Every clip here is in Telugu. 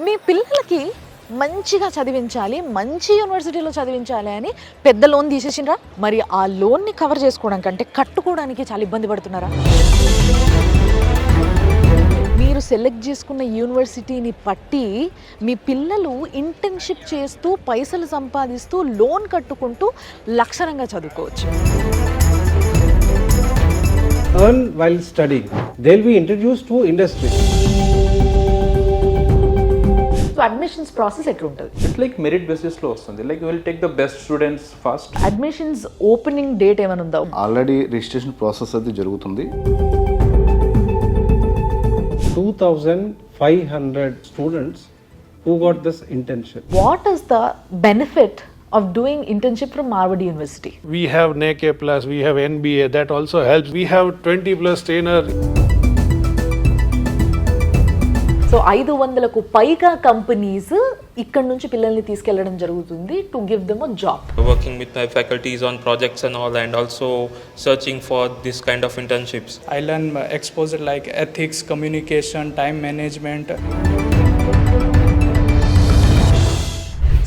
మీ పిల్లలకి మంచిగా చదివించాలి, మంచి యూనివర్సిటీలో చదివించాలి అని పెద్ద లోన్ తీసేసిండ్రా? మరి ఆ లోన్ని కవర్ చేసుకోవడం కంటే కట్టుకోవడానికి చాలా ఇబ్బంది పడుతున్నారా? మీరు సెలెక్ట్ చేసుకున్న యూనివర్సిటీని పట్టి మీ పిల్లలు ఇంటర్న్షిప్ చేస్తూ పైసలు సంపాదిస్తూ లోన్ కట్టుకుంటూ లక్షణంగా చదువుకోవచ్చు. Earn while studying. They'll be introduced to industry. So admissions process ఎట్లుంటుంది? ఇట్స్ లైక్ మెరిట్ బేసిస్లో వస్తుంది. Like will take the best students first. Admissions opening date ఏమైనా ఉందా? ఆల్రెడీ రిజిస్ట్రేషన్ ప్రాసెస్ అది జరుగుతుంది. 2,500 students who got this internship. What is the benefit of doing internship from Marwadi University? We have NAC plus, we have NBA, that also helps. We have 20 plus trainer. So 500కు పైగా కంపెనీస్ ఇక్కడ నుంచి పిల్లల్ని తీసుకెళ్లడం జరుగుతుంది to give them a job. Working with my faculties on projects and all, and also searching for this kind of internships. I learn exposure like ethics, communication, time management.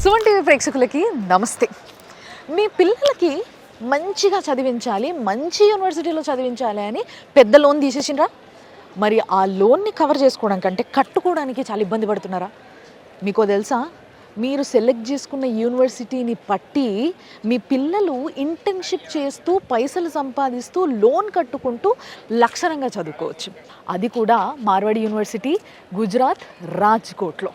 Suman TV ప్రేక్షకులకి నమస్తే. మీ పిల్లలకి మంచిగా చదివించాలి, మంచి యూనివర్సిటీలో చదివించాలి అని పెద్ద లోన్ తీసేసిండ్రా? మరి ఆ లోన్ని కవర్ చేసుకోవడం కంటే కట్టుకోవడానికి చాలా ఇబ్బంది పడుతున్నారా? మీకో తెలుసా, మీరు సెలెక్ట్ చేసుకున్న యూనివర్సిటీని పట్టి మీ పిల్లలు ఇంటర్న్షిప్ చేస్తూ పైసలు సంపాదిస్తూ లోన్ కట్టుకుంటూ లక్షణంగా చదువుకోవచ్చు. అది కూడా మార్వాడి యూనివర్సిటీ, గుజరాత్, రాజ్కోట్లో.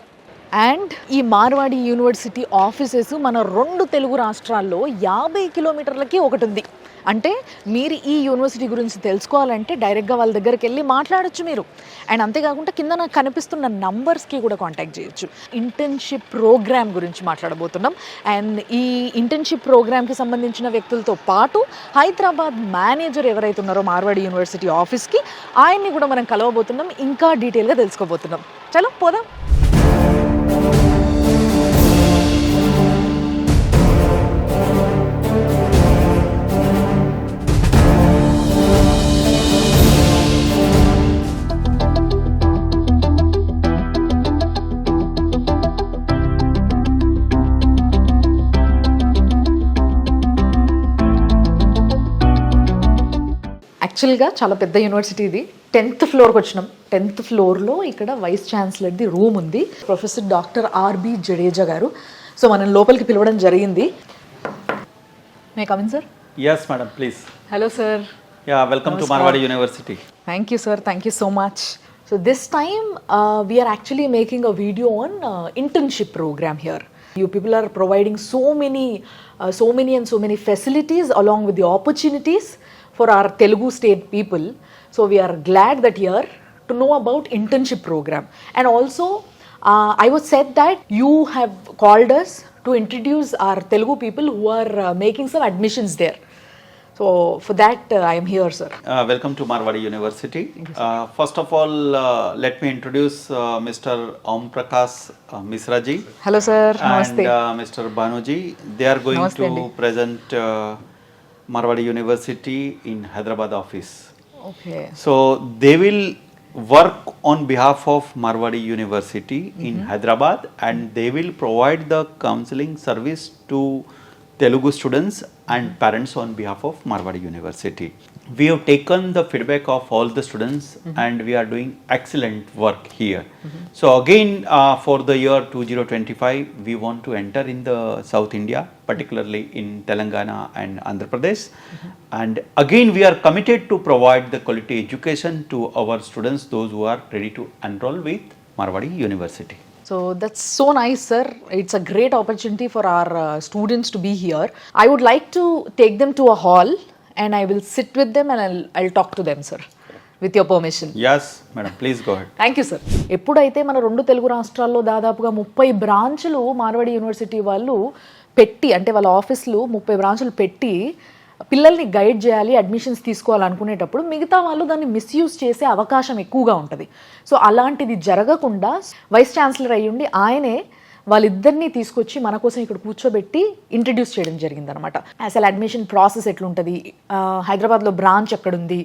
అండ్ ఈ మార్వాడి యూనివర్సిటీ ఆఫీసెస్ మన 2 తెలుగు రాష్ట్రాల్లో 50 కిలోమీటర్లకి ఒకటి ఉంది. అంటే మీరు ఈ యూనివర్సిటీ గురించి తెలుసుకోవాలంటే డైరెక్ట్గా వాళ్ళ దగ్గరికి వెళ్ళి మాట్లాడచ్చు మీరు. అండ్ అంతేకాకుండా కింద నాకు కనిపిస్తున్న నంబర్స్కి కూడా కాంటాక్ట్ చేయొచ్చు. ఇంటర్న్షిప్ ప్రోగ్రామ్ గురించి మాట్లాడబోతున్నాం. అండ్ ఈ ఇంటర్న్షిప్ ప్రోగ్రామ్కి సంబంధించిన వ్యక్తులతో పాటు హైదరాబాద్ మేనేజర్ ఎవరైతే ఉన్నారో మార్వాడి యూనివర్సిటీ ఆఫీస్కి, ఆయన్ని కూడా మనం కలవబోతున్నాం, ఇంకా డీటెయిల్గా తెలుసుకోబోతున్నాం. చలో పోదాం. యాక్చువల్గా చాలా పెద్ద యూనివర్సిటీ ఇది. 10th ఫ్లోర్కి వచ్చినాం. 10th ఫ్లోర్లో ఇక్కడ వైస్ ఛాన్సలర్ది రూమ్ ఉంది. ప్రొఫెసర్ డాక్టర్ ఆర్బి జడేజా గారు. సో మనం లోపలికి పిలవడం జరిగింది. May come in sir? Yes, madam, please. Hello sir. Yeah, welcome to Marwadi University. Thank you, sir. Thank you so much. So this time we are actually making a video on internship program here. You people are providing so many facilities along with the opportunities for our Telugu state people. So we are glad that here to know about internship program. And also I was said that you have called us to introduce our Telugu people who are making some admissions there. So for that I am here, sir. Welcome to Marwadi University. First of all, let me introduce Mr. Om Prakash Misra ji. Hello sir. Namaste. And Mr. Banuji. They are going Namaste, to Andy. present Marwadi University in Hyderabad office. Okay. So they will work on behalf of Marwadi University in Hyderabad, and they will provide the counseling service to Telugu students and parents on behalf of Marwadi University. We have taken the feedback of all the students and we are doing excellent work here. So again, for the year 2025, we want to enter in the South India, particularly in Telangana and Andhra Pradesh. And again, we are committed to provide the quality education to our students, those who are ready to enroll with Marwadi University. So that's so nice, sir. It's a great opportunity for our students to be here. I would like to take them to a hall and I will sit with them and I'll talk to them, sir, with your permission. Yes, madam, please go ahead. Thank you sir. ఎప్పుడైతే మన 2 తెలుగు రాష్ట్రాల్లో దాదాపుగా 30 బ్రాంచులు మార్వాడి యూనివర్సిటీ వాళ్ళు పెట్టి, అంటే వాళ్ళ ఆఫీసులు 30 బ్రాంచులు పెట్టి పిల్లల్ని గైడ్ చేయాలి, అడ్మిషన్స్ తీసుకోవాలనుకునేటప్పుడు మిగతా వాళ్ళు దాన్ని మిస్యూజ్ చేసే అవకాశం ఎక్కువగా ఉంటుంది. సో అలాంటిది జరగకుండా వైస్ ఛాన్సలర్ అయ్యుండి ఆయనే వాళ్ళిద్దరినీ తీసుకొచ్చి మన కోసం ఇక్కడ కూర్చోబెట్టి ఇంట్రడ్యూస్ చేయడం జరిగిందనమాట. అసలు అడ్మిషన్ ప్రాసెస్ ఎట్లుంటుంది, హైదరాబాద్లో బ్రాంచ్ ఎక్కడుంది,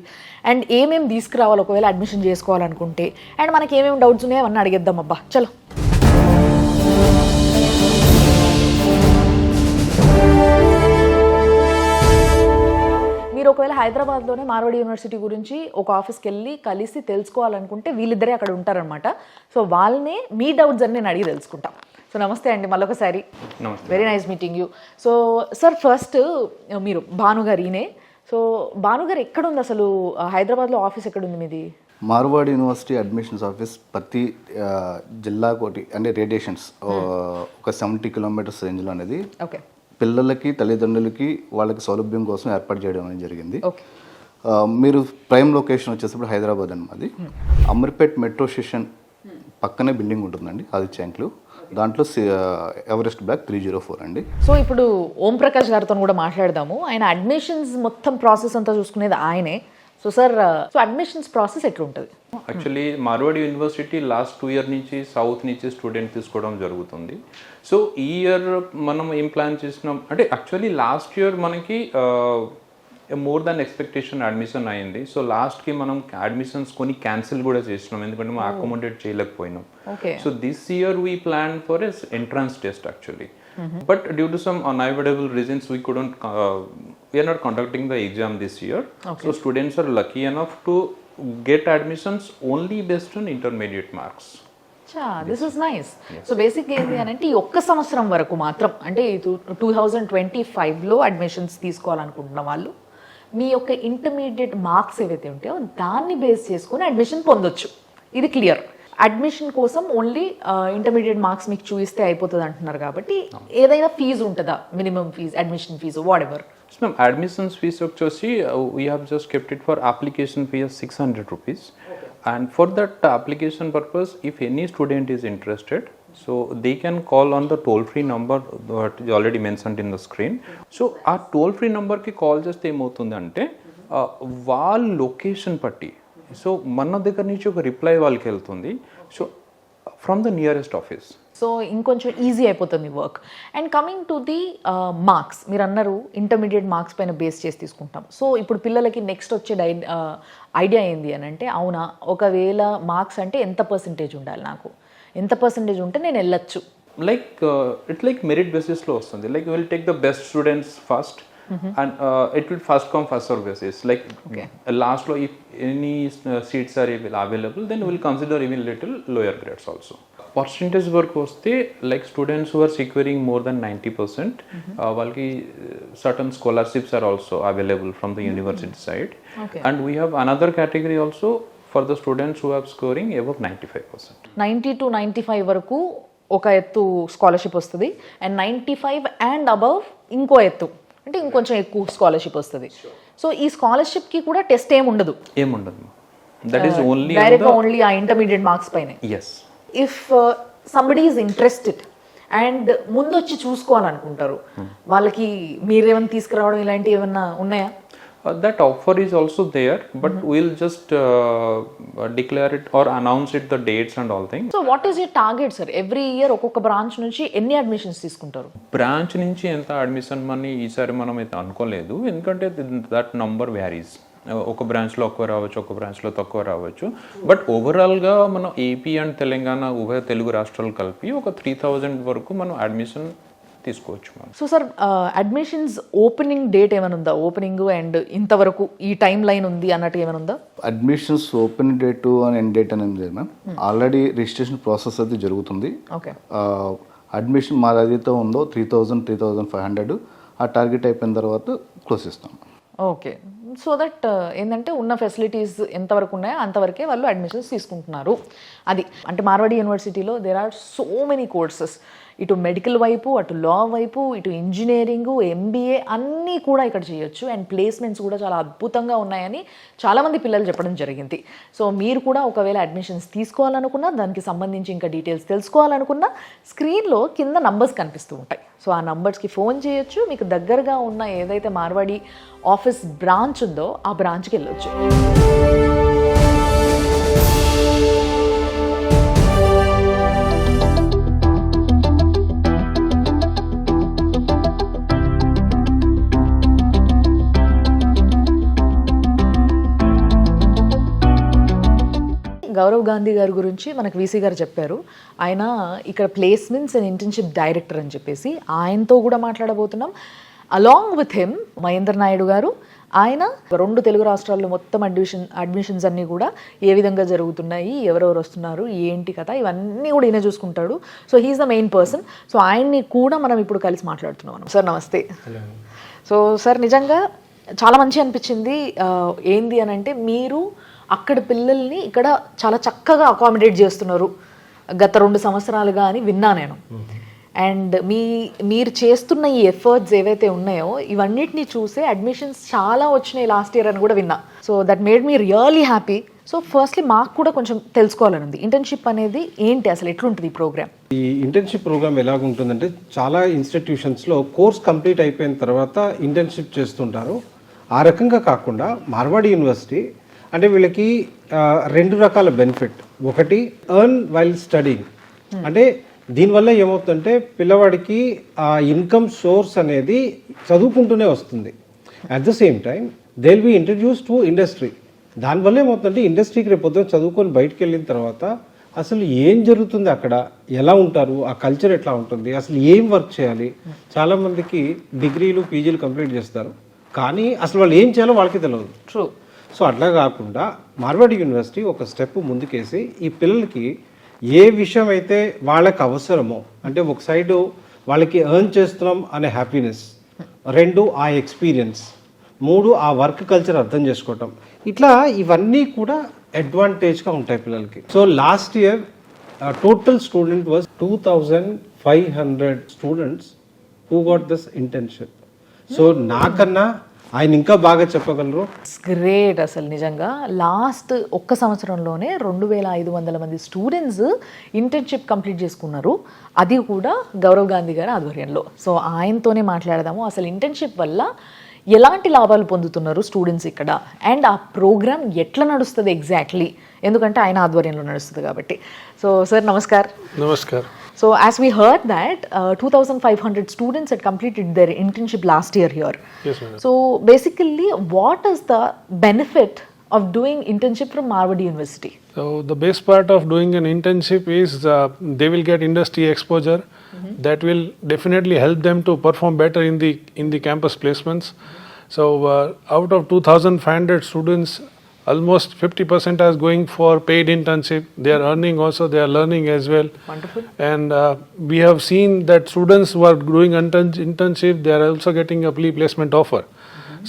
అండ్ ఏమేమి తీసుకురావాలి ఒకవేళ అడ్మిషన్ చేసుకోవాలనుకుంటే, అండ్ మనకి ఏమేమి డౌట్స్ ఉన్నాయో అవన్నీ అడిగేద్దాం. అబ్బా చలో. మీరు ఒకవేళ హైదరాబాద్లోనే మార్వాడి యూనివర్సిటీ గురించి ఒక ఆఫీస్కి వెళ్ళి కలిసి తెలుసుకోవాలనుకుంటే వీళ్ళిద్దరే అక్కడ ఉంటారనమాట. సో వాళ్ళనే మీ డౌట్స్ అన్ని నేను అడిగి తెలుసుకుంటాం. సో నమస్తే అండి మళ్ళొకసారి. నమస్తే. Very nice meeting you. So sir first మీరు భానుగారు ఈయనే. సో భానుగారు ఎక్కడుంది అసలు, హైదరాబాద్లో ఆఫీస్ ఎక్కడుంది మీది? మార్వాడి యూనివర్సిటీ అడ్మిషన్స్ ఆఫీస్ ప్రతి జిల్లాకోటి అంటే రేడియేషన్స్ ఒక 70 కిలోమీటర్స్ రేంజ్లో అనేది ఓకే. పిల్లలకి తల్లిదండ్రులకి వాళ్ళకి సౌలభ్యం కోసం ఏర్పాటు చేయడం అనేది జరిగింది. ఓకే. మీరు ప్రైమ్ లొకేషన్ వచ్చేసప్పుడు హైదరాబాద్ అన్నది అమర్పేట్ మెట్రో స్టేషన్ పక్కనే బిల్డింగ్ ఉంటుందండి, ఆదిత్య ఇంక్లు. దాంట్లో ఎవరెస్ట్ బ్లాక్ 304 అండి. సో ఇప్పుడు ఓం ప్రకాష్ గారితో కూడా మాట్లాడదాము. ఆయన అడ్మిషన్స్ మొత్తం ప్రాసెస్ అంతా చూసుకునేది ఆయనే. So sir, so admissions process ఎట్లా ఉంటుంది? Actually Marwadi university last 2 years నుంచి సౌత్ నుంచి స్టూడెంట్ తీసుకోవడం జరుగుతుంది. సో ఈ ఇయర్ మనం ఏం ప్లాన్ చేసినాం అంటే యాక్చువల్లీ లాస్ట్ ఇయర్ మనకి మోర్ దాన్ ఎక్స్పెక్టేషన్ అడ్మిషన్ అయింది. సో లాస్ట్కి మనం అడ్మిషన్స్ కొన్ని క్యాన్సిల్ కూడా చేసినాం ఎందుకంటే మనం అకామిడేట్ చేయలేకపోయినాం. So this year we plan for as entrance test actually. But due to some unavoidable reasons, we are not conducting the exam this year. Okay. So students are lucky enough to get admissions only based on intermediate marks. This is nice. So basic ఏంటి అని అంటే ఈ ఒక్క సంవత్సరం వరకు మాత్రం అంటే 2025లో అడ్మిషన్స్ తీసుకోవాలనుకుంటున్న వాళ్ళు మీ యొక్క ఇంటర్మీడియట్ మార్క్స్ ఏవైతే ఉంటాయో దాన్ని బేస్ చేసుకొని అడ్మిషన్ పొందొచ్చు. ఇది క్లియర్. అడ్మిషన్ కోసం ఓన్లీ ఇంటర్మీడియట్ మార్క్స్ మీకు చూపిస్తే అయిపోతుంది అంటున్నారు కాబట్టి ఏదైనా ఫీజు ఉంటుందా, minimum fee, admission fee, whatever? So ma'am, admissions fees వచ్చేసి we have just kept it for application fee as 600 rupees. And for that application purpose, if any student is interested, so they can call on the toll-free number that is already mentioned in the screen. So ఆ toll-free number కి కాల్ చేస్తే ఏమవుతుంది అంటే వాళ్ళ లొకేషన్ పట్టి సో మన దగ్గర నుంచి ఒక రిప్లై వాళ్ళకి వెళ్తుంది. So from the nearest office. So ఇంకొంచెం ఈజీ అయిపోతుంది work. And coming to the marks, మీరు అన్నారు ఇంటర్మీడియట్ మార్క్స్ పైన బేస్ చేసి తీసుకుంటాం. సో ఇప్పుడు పిల్లలకి నెక్స్ట్ వచ్చే ఐడియా ఏంది అని అంటే, అవునా ఒకవేళ మార్క్స్ అంటే ఎంత పర్సంటేజ్ ఉండాలి, నాకు ఎంత పర్సంటేజ్ ఉంటే నేను వెళ్ళొచ్చు? లైక్ ఇట్ లైక్ మెరిట్ బేసిస్లో వస్తుంది. Like will take the best students first. And it will first come first serve basis. Like last law, if any seats are available, then we'll consider even little lower grades also. Percentage work vaste like students who are securing more than 90%, వాళ్ళకి certain scholarships are also available from the university side. And we have another category also for the students who are scoring above 95%. 90 to 95 వరకు ఒక ఎత్తు స్కాలర్షిప్ వస్తుంది, అండ్ 95 అండ్ అబవ్ ఇంకో ఎత్తు అంటే ఇంకొంచెం ఎక్కువ స్కాలర్షిప్ వస్తుంది. సో ఈ స్కాలర్షిప్ కి కూడా టెస్ట్ ఏముండదు? ఏముండదు. దట్ ఈస్ ఓన్లీ డైరెక్ట్గా ఓన్లీ ఆ ఇంటర్మీడియట్ మార్క్స్ పైనే. Yes. If somebody is interested and ముందు వచ్చి చూసుకోవాలనుకుంటారు, వాళ్ళకి మీరేమైనా తీసుకురావడం ఇలాంటివి ఏమన్నా ఉన్నాయా? That offer is also there, but we'll just declare it or announce it, the dates and all things. So what is your target, sir? Every year ఒక్కొక్క బ్రాంచ్ నుంచి ఎన్ని అడ్మిషన్స్ తీసుకుంటారు? బ్రాంచ్ నుంచి ఎంత అడ్మిషన్ మనీ ఈసారి మనం అయితే అనుకోలేదు, ఎందుకంటే దట్ నంబర్ వ్యారీస్. ఒక బ్రాంచ్లో ఎక్కువ రావచ్చు, ఒక బ్రాంచ్లో తక్కువ రావచ్చు. బట్ ఓవరాల్గా మనం ఏపీ అండ్ తెలంగాణ ఉభయ తెలుగు రాష్ట్రాలు కలిపి ఒక 3000 వరకు మనం అడ్మిషన్ తీసుకోవచ్చు. So sir, admissions opening date ఏమైనా ఉందా? ఓపెనింగ్ అండ్ ఇంతవరకు ఈ టైం లైన్ ఉంది అన్నట్టు ఏమైనా ఉందా? Admissions open date and end date అనేది లేదు మ్యామ్. ఆల్రెడీ రిజిస్ట్రేషన్ ప్రాసెస్ అయితే జరుగుతుంది. ఓకే. అడ్మిషన్ మాది ఏదైతే ఉందో 3000, 3500 ఆ టార్గెట్ అయిపోయిన తర్వాత క్లోజ్ చేస్తాం. ఓకే. సో దట్ ఏంటంటే ఉన్న ఫెసిలిటీస్ ఎంతవరకు ఉన్నాయో అంతవరకే వాళ్ళు అడ్మిషన్స్ తీసుకుంటున్నారు. అది అంటే మార్వాడి యూనివర్సిటీలో there are so many courses. ఇటు మెడికల్ వైపు, అటు లా వైపు, ఇటు ఇంజనీరింగ్, ఎంబీఏ అన్నీ కూడా ఇక్కడ చేయొచ్చు. అండ్ ప్లేస్మెంట్స్ కూడా చాలా అద్భుతంగా ఉన్నాయని చాలామంది పిల్లలు చెప్పడం జరిగింది. సో మీరు కూడా ఒకవేళ అడ్మిషన్స్ తీసుకోవాలనుకున్నా, దానికి సంబంధించి ఇంకా డీటెయిల్స్ తెలుసుకోవాలనుకున్నా స్క్రీన్లో కింద నంబర్స్ కనిపిస్తూ ఉంటాయి. సో ఆ నంబర్స్కి ఫోన్ చేయొచ్చు. మీకు దగ్గరగా ఉన్న ఏదైతే మార్వాడి ఆఫీస్ బ్రాంచ్ ఉందో ఆ బ్రాంచ్కి వెళ్ళొచ్చు. గౌరవ్ గాంధీ గారి గురించి మనకు వీసీ గారు చెప్పారు. ఆయన ఇక్కడ ప్లేస్మెంట్స్ అండ్ ఇంటర్న్షిప్ డైరెక్టర్ అని చెప్పేసి ఆయనతో కూడా మాట్లాడబోతున్నాం. Along with him Mahender Naidu గారు ఆయన 2 తెలుగు రాష్ట్రాల్లో మొత్తం అడ్మిషన్స్ అన్నీ కూడా ఏ విధంగా జరుగుతున్నాయి, ఎవరెవరు వస్తున్నారు, ఏంటి కథ, ఇవన్నీ కూడా ఈయన చూసుకుంటాడు. So he is the main person. So ఆయన్ని కూడా మనం ఇప్పుడు కలిసి మాట్లాడుతున్నాం. సార్ నమస్తే. సో సార్ నిజంగా చాలా మంచి అనిపించింది. ఏంది అని అంటే మీరు అక్కడ పిల్లల్ని ఇక్కడ చాలా చక్కగా అకామిడేట్ చేస్తున్నారు గత 2 సంవత్సరాలుగా అని విన్నా నేను. అండ్ మీరు చేస్తున్న ఈ ఎఫర్ట్స్ ఏవైతే ఉన్నాయో ఇవన్నిటిని చూసే అడ్మిషన్స్ చాలా వచ్చినాయి లాస్ట్ ఇయర్ అని కూడా విన్నా. So that made me really happy. So firstly మాకు కూడా కొంచెం తెలుసుకోవాలని ఉంది, ఇంటర్న్షిప్ అనేది ఏంటి, అసలు ఎట్లుంటుంది ఈ ప్రోగ్రామ్? ఈ ఇంటర్న్షిప్ ప్రోగ్రామ్ ఎలాగుంటుందంటే చాలా ఇన్స్టిట్యూషన్స్లో కోర్స్ కంప్లీట్ అయిపోయిన తర్వాత ఇంటర్న్షిప్ చేస్తుంటారు. ఆ రకంగా కాకుండా మార్వాడి యూనివర్సిటీ అంటే వీళ్ళకి 2 రకాల బెనిఫిట్. ఒకటి ఎర్న్ వైల్ స్టడీయింగ్, అంటే దీనివల్ల ఏమవుతుందంటే పిల్లవాడికి ఆ ఇన్కమ్ సోర్స్ అనేది చదువుకుంటూనే వస్తుంది. At the same time they will be introduce to industry. దానివల్ల ఏమవుతుందంటే ఇండస్ట్రీకి రేపు పొద్దున చదువుకొని బయటకు వెళ్ళిన తర్వాత అసలు ఏం జరుగుతుంది, అక్కడ ఎలా ఉంటారు, ఆ కల్చర్ ఎట్లా ఉంటుంది, అసలు ఏం వర్క్ చేయాలి. చాలామందికి డిగ్రీలు పీజీలు కంప్లీట్ చేస్తారు కానీ అసలు వాళ్ళు ఏం చేయాలో వాళ్ళకి తెలియదు. ట్రూ. సో అట్లా కాకుండా మార్వాడి యూనివర్సిటీ ఒక స్టెప్ ముందుకేసి ఈ పిల్లలకి ఏ విషయం అయితే వాళ్ళకి అవసరమో, అంటే ఒక సైడు వాళ్ళకి ఎర్న్ చేస్తున్నాం అనే హ్యాపీనెస్, 2 ఆ ఎక్స్పీరియన్స్, 3 ఆ వర్క్ కల్చర్ అర్థం చేసుకోవటం, ఇట్లా ఇవన్నీ కూడా అడ్వాంటేజ్గా ఉంటాయి పిల్లలకి. So last year total student was 2500 students who got this internship. So నాకన్నా ఆయన ఇంకా బాగా చెప్పగలరు. గ్రేట్. అసలు నిజంగా లాస్ట్ 1 సంవత్సరంలోనే 2500 మంది స్టూడెంట్స్ ఇంటర్న్షిప్ కంప్లీట్ చేసుకున్నారు, అది కూడా గౌరవ్ గాంధీ గారి ఆధ్వర్యంలో. సో ఆయనతోనే మాట్లాడదాము, అసలు ఇంటర్న్షిప్ వల్ల ఎలాంటి లాభాలు పొందుతున్నారు స్టూడెంట్స్ ఇక్కడ, అండ్ ఆ ప్రోగ్రామ్ ఎట్లా నడుస్తుంది ఎగ్జాక్ట్లీ, ఎందుకంటే ఆయన ఆధ్వర్యంలో నడుస్తుంది కాబట్టి. So sir namaskar. Namaskar. So as we heard that 2,500 students had completed their internship last year here. Yes, madam. So basically, what is the benefit of doing internship from Marwadi University? So the best part of doing an internship is they will get industry exposure. That will definitely help them to perform better in the campus placements. So out of 2,500 students, almost 50% are going for paid internship. They are earning also, they are learning as well. Wonderful. And we have seen that students who are doing internship, they are also getting a pre-placement offer.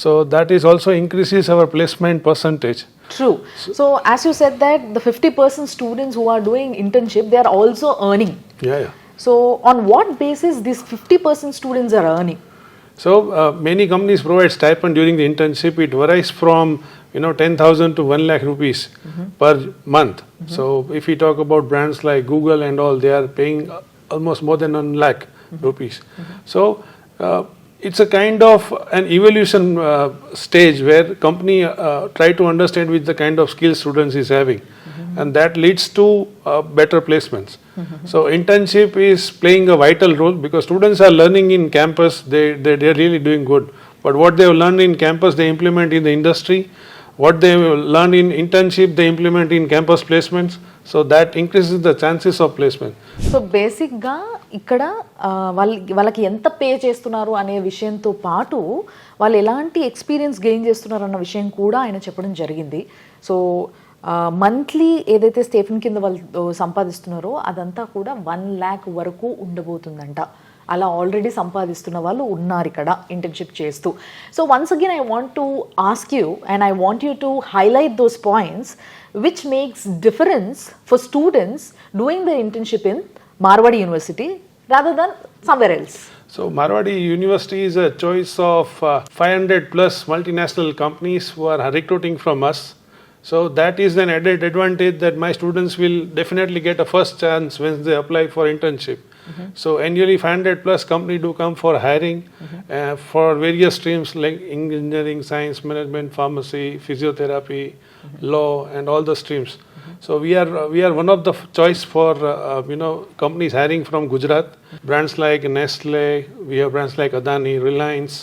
So that is also increases our placement percentage. True. So as you said that the 50% students who are doing internship, they are also earning. Yeah. So on what basis these 50% students are earning? So many companies provide stipend during the internship. It varies from 10,000 to 1 lakh rupees per month. So if we talk about brands like Google and all, they are paying almost more than 1 lakh rupees. So it's a kind of an evolution stage where company try to understand with the kind of skills students is having, and that leads to better placements. So internship is playing a vital role because students are learning in campus, they're really doing good, but what they have learned in campus they implement in the industry. What they learn in internship, they implement in campus placements. So that increases the chances of placement. So బేసిక్గా ఇక్కడ వాళ్ళకి ఎంత పే చేస్తున్నారు అనే విషయంతో పాటు వాళ్ళు ఎలాంటి ఎక్స్పీరియన్స్ గెయిన్ చేస్తున్నారు అన్న విషయం కూడా ఆయన చెప్పడం జరిగింది. సో మంత్లీ ఏదైతే స్టేఫెన్ కింద వాళ్ళు సంపాదిస్తున్నారో అదంతా కూడా 1 lakh వరకు ఉండబోతుందంట. అలా ఆల్రెడీ సంపాదిస్తున్న వాళ్ళు ఉన్నారు ఇక్కడ ఇంటర్న్షిప్ చేస్తూ. So once again I want to ask you and I want you to highlight those points which makes difference for students doing the internship in Marwadi university rather than somewhere else. So Marwadi University is a choice of 500 plus multinational companies who are recruiting from us. So that is an added advantage that my students will definitely get a first chance when they apply for internship. So annually 500 plus company do come for hiring for various streams like engineering, science, management, pharmacy, physiotherapy, law, and all the streams. So we are one of the choice for companies hiring from Gujarat. Brands like Nestle, we have brands like Adani, Reliance.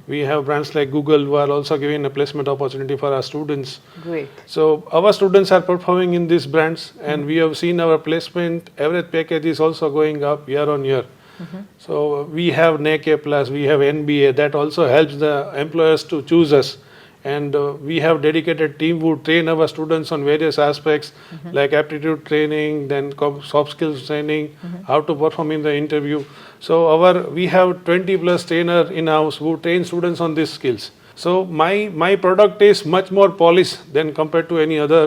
We have brands like Google who are also giving a placement opportunity for our students. Great. So our students are performing in these brands, and we have seen our placement average package is also going up year on year. So we have NAK Plus, we have NBA. That also helps the employers to choose us and we have dedicated team who train our students on various aspects like aptitude training, then soft skills training, how to perform in the interview. So we have 20 plus trainer in house who train students on these skills. So my product is much more polished than compared to any other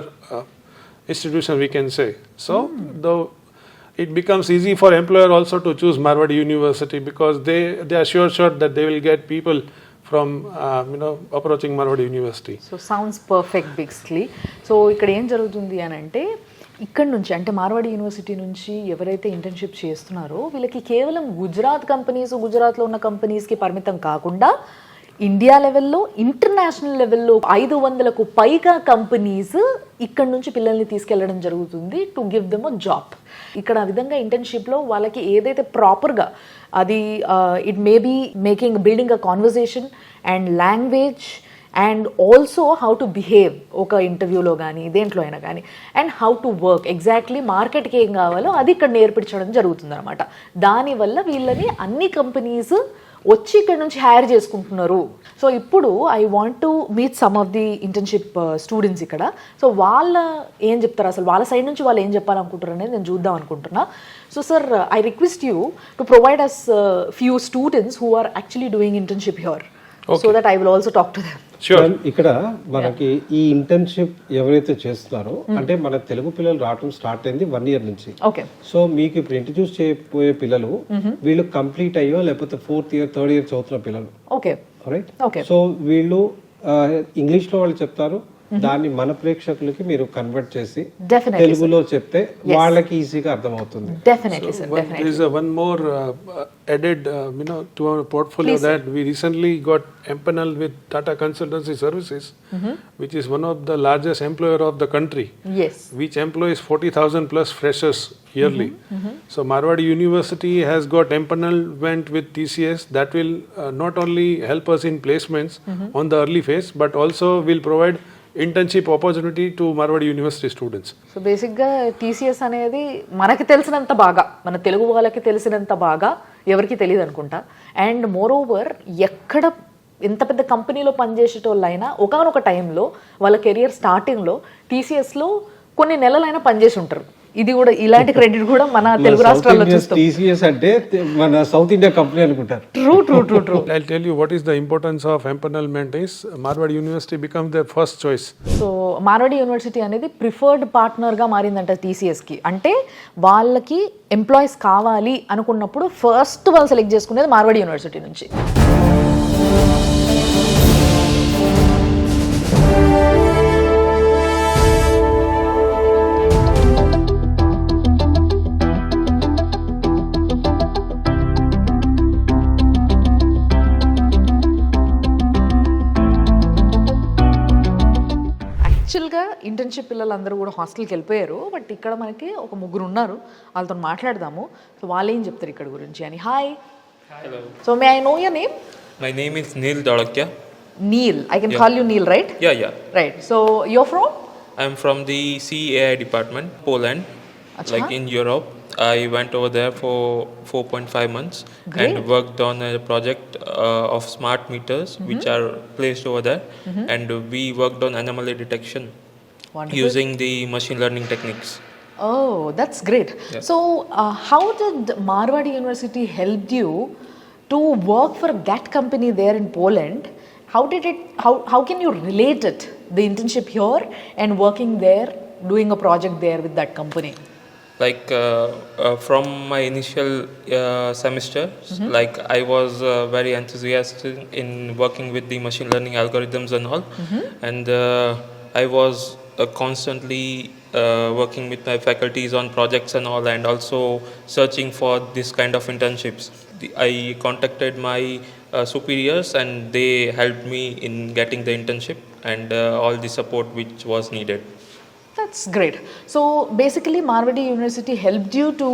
institution, we can say. So it becomes easy for employer also to choose Marwadi University because they are sure that they will get people from approaching Marwadi University. So sounds perfect basically. So ఇక్కడ ఏం జరుగుతుంది అని అంటే ఇక్కడ నుంచి అంటే మార్వాడి యూనివర్సిటీ నుంచి ఎవరైతే ఇంటర్న్షిప్ చేస్తున్నారో వీళ్ళకి కేవలం గుజరాత్లో ఉన్న కంపెనీస్కి పరిమితం కాకుండా ఇండియా లెవెల్లో ఇంటర్నేషనల్ లెవెల్లో 500కు పైగా కంపెనీస్ ఇక్కడ నుంచి పిల్లల్ని తీసుకెళ్లడం జరుగుతుంది to give them a job. ఇక్కడ ఆ విధంగా ఇంటర్న్షిప్లో వాళ్ళకి ఏదైతే ప్రాపర్గా అది it may be building a conversation and language and also how to behave ఒక ఇంటర్వ్యూలో కానీ దేంట్లో అయినా కానీ and how to work exactly మార్కెట్కి ఏం కావాలో అది ఇక్కడ నేర్పించడం జరుగుతుంది అనమాట. దానివల్ల వీళ్ళని అన్ని కంపెనీస్ వచ్చి ఇక్కడ నుంచి హైర్ చేసుకుంటున్నారు. సో ఇప్పుడు I want to meet some of the internship students ఇక్కడ. సో వాళ్ళ ఏం చెప్తారు, అసలు వాళ్ళ సైడ్ నుంచి వాళ్ళు ఏం చెప్పాలనుకుంటారు అనేది నేను చూద్దాం అనుకుంటున్నా. So sir, I request you to provide us few students who are actually doing internship here so that I will also talk to them. ఇక్కడ మనకి ఈ ఇంటర్న్షిప్ ఎవరైతే చేస్తున్నారో అంటే మన తెలుగు పిల్లలు రావడం స్టార్ట్ అయింది 1 year నుంచి. ఓకే. సో మీకు ఇప్పుడు ఇంట్రడ్యూస్ చేయబోయే పిల్లలు వీళ్ళు కంప్లీట్ అయ్యో లేకపోతే 4th year 3rd year చదువుతున్న పిల్లలు. ఓకే. రైట్. ఓకే. సో వీళ్ళు ఇంగ్లీష్ లో వాళ్ళు చెప్తారు, దాన్ని మన ప్రేక్షకులకి మీరు కన్వర్ట్ చేసి తెలుగులో చెప్తే వాళ్ళకి ఈజీగా అర్థమవుతుంది. Definitely, sir. Definitely. There is one more added, to our portfolio. Please, that we recently got empaneled with Tata Consultancy Services, which is one of the largest employer of the country. Yes. Which employs 40,000 plus freshers yearly. So Marwadi University has got empanelment with TCS that will not only help us in placements on the early phase, but also will provide internship opportunity to Marwadi university students. So బేసిక్గా టీసీఎస్ అనేది మనకి తెలిసినంత బాగా, మన తెలుగు వాళ్ళకి తెలిసినంత బాగా ఎవరికి తెలియదు అనుకుంటా. అండ్ మోర్ ఓవర్ ఎంత పెద్ద కంపెనీలో పనిచేసేటోళ్ళైనా ఒకనొక టైంలో వాళ్ళ కెరియర్ స్టార్టింగ్లో టీసీఎస్లో కొన్ని నెలలైనా పనిచేసి ఉంటారు. ఇది కూడా ఇలాంటి క్రెడిట్ కూడా మన తెలుగు రాష్ట్రాల్లో చూస్తాం. టీసీఎస్ అంటే మన సౌత్ ఇండియా కంపెనీ అనుకుంటారు. True. I'll tell you what is the importance of empanelment is Marwadi University becomes their first choice. So Marwadi university అనేది ప్రిఫర్డ్ పార్ట్నర్గా మారిందంట టీసీఎస్కి. అంటే వాళ్ళకి ఎంప్లాయీస్ కావాలి అనుకున్నప్పుడు ఫస్ట్ వాళ్ళు సెలెక్ట్ చేసుకునేది మార్వాడి యూనివర్సిటీ నుంచి. యాక్చువల్గా ఇంటర్న్షిప్ పిల్లలందరూ కూడా హాస్టల్కి వెళ్ళిపోయారు. బట్ ఇక్కడ మనకి ఒక 3 ఉన్నారు, వాళ్ళతో మాట్లాడదాము. సో వాళ్ళు ఏం చెప్తారు ఇక్కడ గురించి అని. Hi. Hello. So may I know your name? My name is Neil Dodakya. Neil. I can call you Neil, right? Yeah. Right. So you're from? I'm from the CAI department, Poland, like in Europe. I went over there for 4.5 months. Great. And worked on a project of smart meters which are placed over there. And we worked on anomaly detection Wonderful. using the machine learning techniques. Oh, that's great. Yeah. So how did Marwadi University helped you to work for that company there in Poland? How can you relate it, the internship here and working there, doing a project there with that company? Like from my initial semester, like I was very enthusiastic in working with the machine learning algorithms and all, and I was constantly working with my faculties on projects and all, and also searching for this kind of internships. I contacted my superiors and they helped me in getting the internship and all the support which was needed. That's great. So basically Marwadi University helped you to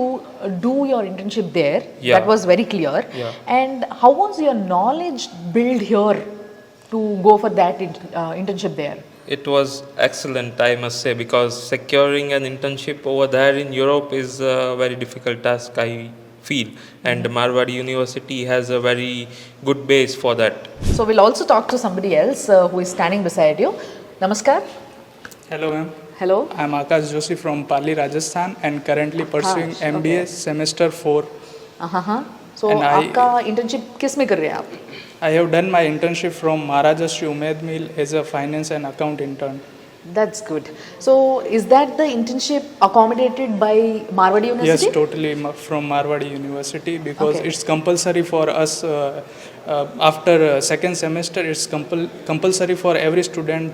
do your internship there. Yeah. That was very clear. Yeah. And how was your knowledge built here to go for that internship there? It was excellent, I must say, because securing an internship over there in Europe is a very difficult task, I field, and Marwadi University has a very good base for that. So we'll also talk to somebody else who is standing beside you. Namaskar. Hello, ma'am. Hello. I'm Akash Joshi from Pali, Rajasthan, and currently pursuing Akash, MBA okay. semester 4. हाँ. So And I- आपका internship किस में कर रहे हैं आप? I have done my internship from Maharaja Shri Umed Mill as a finance and account intern. That's good. So is that the internship accommodated by Marwadi Yes, University? totally from Marwadi University, because Okay. it's compulsory for us after second semester. It's compulsory for every student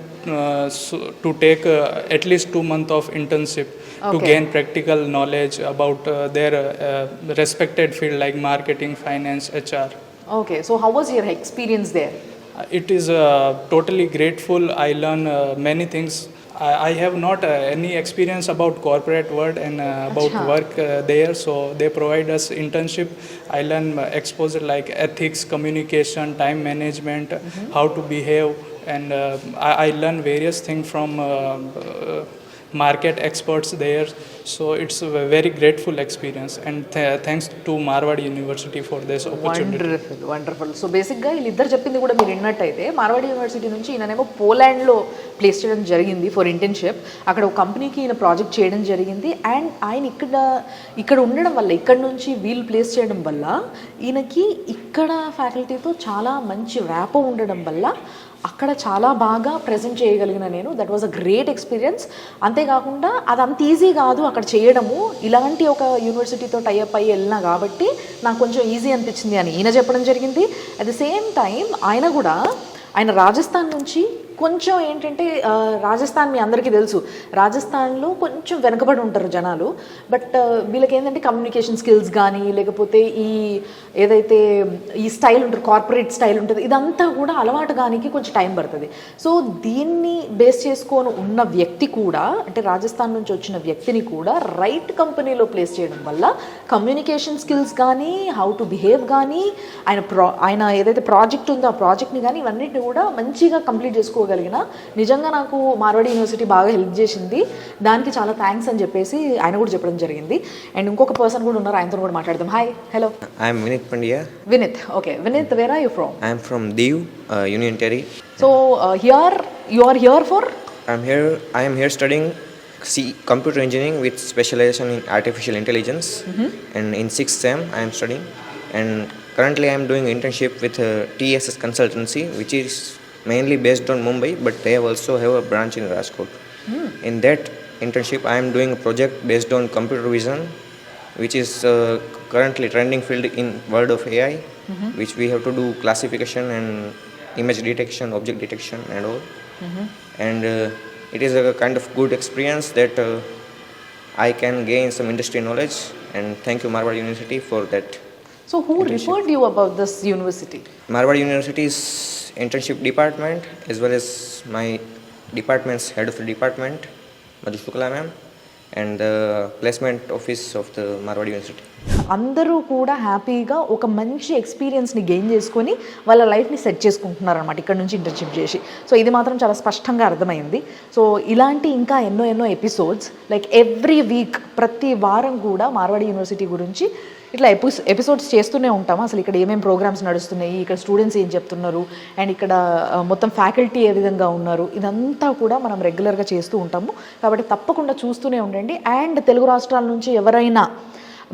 to take at least 2 months of internship to Okay. gain practical knowledge about their respected field like marketing, finance, HR. Okay. So how was your experience there? It is totally grateful. I learn many things. I have not any experience about corporate world and about Acha. work there, so they provide us internship. I learn exposure like ethics, communication, time management, how to behave, and I learn various things from market experts there. So it's a very grateful experience, and thanks to Marwadi University for this opportunity. Wonderful. So బేసిక్గా వీళ్ళిద్దరు చెప్పింది కూడా మీరు విన్నట్టయితే మార్వాడి యూనివర్సిటీ నుంచి ఈయననేమో పోలాండ్లో ప్లేస్ చేయడం జరిగింది ఫర్ ఇంటర్న్షిప్. అక్కడ ఒక కంపెనీకి ఈయన ప్రాజెక్ట్ చేయడం జరిగింది. అండ్ ఆయన ఇక్కడ ఉండడం వల్ల, ఇక్కడ నుంచి వీళ్ళు ప్లేస్ చేయడం వల్ల ఈయనకి ఇక్కడ ఫ్యాకల్టీతో చాలా మంచి ర్యాపో ఉండడం వల్ల అక్కడ చాలా బాగా ప్రజెంట్ చేయగలిగిన నేను. That was a great experience. అంతేకాకుండా అది అంత ఈజీ కాదు అక్కడ చేయడము. ఇలాంటి ఒక యూనివర్సిటీతో టైఅప్ అయ్యి వెళ్ళినా కాబట్టి నాకు కొంచెం ఈజీ అనిపించింది అని ఈయన చెప్పడం జరిగింది. అట్ ద సేమ్ టైం ఆయన రాజస్థాన్ నుంచి కొంచెం ఏంటంటే రాజస్థాన్ మీ అందరికీ తెలుసు, రాజస్థాన్లో కొంచెం వెనకబడి ఉంటారు జనాలు. బట్ వీళ్ళకి ఏంటంటే కమ్యూనికేషన్ స్కిల్స్ కానీ లేకపోతే ఏదైతే ఈ స్టైల్ ఉంటుంది, కార్పొరేట్ స్టైల్ ఉంటుంది, ఇదంతా కూడా అలవాటు కానికి కొంచెం టైం పడుతుంది. సో దీన్ని బేస్ చేసుకొని ఉన్న వ్యక్తి కూడా, అంటే రాజస్థాన్ నుంచి వచ్చిన వ్యక్తిని కూడా రైట్ కంపెనీలో ప్లేస్ చేయడం వల్ల కమ్యూనికేషన్ స్కిల్స్ కానీ, హౌ టు బిహేవ్ కానీ, ఆయన ఏదైతే ప్రాజెక్ట్ ఉందో ఆ ప్రాజెక్ట్ని కానీ ఇవన్నిటిని కూడా మంచిగా కంప్లీట్ చేసుకోగలిగిన నిజంగా నాకు మార్వాడి యూనివర్సిటీ బాగా హెల్ప్ చేసింది. దానికి చాలా థ్యాంక్స్ అని చెప్పేసి ఆయన కూడా చెప్పడం జరిగింది. అండ్ ఇంకొక పర్సన్ కూడా ఉన్నారు, ఆయనతో కూడా మాట్లాడదాం. Hi. Hello. I am Vinit Pandya. Vinith. Okay. Vinith, where are you from? I am from Diu, Union Territory. So here you are here for? I am here studying computer engineering with specialization in artificial intelligence. And in 6th sem I am studying. And currently I am doing internship with TSS Consultancy, which is mainly based on Mumbai, but they also have a branch in Rajkot. In that internship I am doing a project based on computer vision, which is currently trending field in world of AI, which we have to do classification and image detection, object detection and all. And it is a kind of good experience that I can gain some industry knowledge, and thank you Marwadi University for that. So who referred you about this university? Marwadi University's internship department, as well as my department's head of the department, Madhu Shukla ma'am, and the placement office of the Marwadi University. అందరూ కూడా హ్యాపీగా ఒక మంచి ఎక్స్పీరియన్స్ని గెయిన్ చేసుకొని వాళ్ళ లైఫ్ని సెట్ చేసుకుంటున్నారు అనమాట ఇక్కడ నుంచి ఇంటర్న్షిప్ చేసి. సో ఇది మాత్రం చాలా స్పష్టంగా అర్థమైంది. సో ఇలాంటి ఇంకా ఎన్నో ఎపిసోడ్స్ లైక్ ఎవ్రీ వీక్, ప్రతి వారం కూడా మార్వాడి యూనివర్సిటీ గురించి ఇట్లా ఎపిసోడ్స్ చేస్తూనే ఉంటాము. అసలు ఇక్కడ ఏమేమి ప్రోగ్రామ్స్ నడుస్తున్నాయి, ఇక్కడ స్టూడెంట్స్ ఏం చెప్తున్నారు, అండ్ ఇక్కడ మొత్తం ఫ్యాకల్టీ ఏ విధంగా ఉన్నారు, ఇదంతా కూడా మనం రెగ్యులర్గా చేస్తూ ఉంటాము. కాబట్టి తప్పకుండా చూస్తూనే ఉండండి. అండ్ తెలుగు రాష్ట్రాల నుంచి ఎవరైనా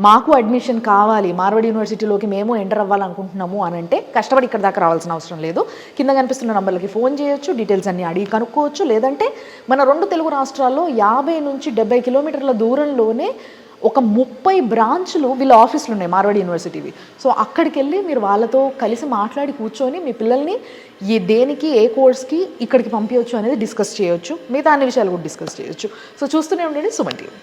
మాకు అడ్మిషన్ కావాలి, మార్వాడి యూనివర్సిటీలోకి మేము ఎంటర్ అవ్వాలనుకుంటున్నాము అని అంటే కష్టపడి ఇక్కడ దాకా రావాల్సిన అవసరం లేదు. కింద కనిపిస్తున్న నంబర్లకి ఫోన్ చేయొచ్చు, డీటెయిల్స్ అన్నీ అడిగి కనుక్కోవచ్చు. లేదంటే మన 2 తెలుగు రాష్ట్రాల్లో 50 నుంచి 70 కిలోమీటర్ల దూరంలోనే ఒక 30 బ్రాంచ్లు వీళ్ళ ఆఫీసులు ఉన్నాయి మార్వాడి యూనివర్సిటీవి. సో అక్కడికి వెళ్ళి మీరు వాళ్ళతో కలిసి మాట్లాడి కూర్చొని మీ పిల్లల్ని దేనికి ఏ కోర్స్కి ఇక్కడికి పంపించవచ్చు అనేది డిస్కస్ చేయొచ్చు. మిగతా అన్ని విషయాలు కూడా డిస్కస్ చేయొచ్చు. సో చూస్తూనే ఉండండి సుమన్ టీవీ.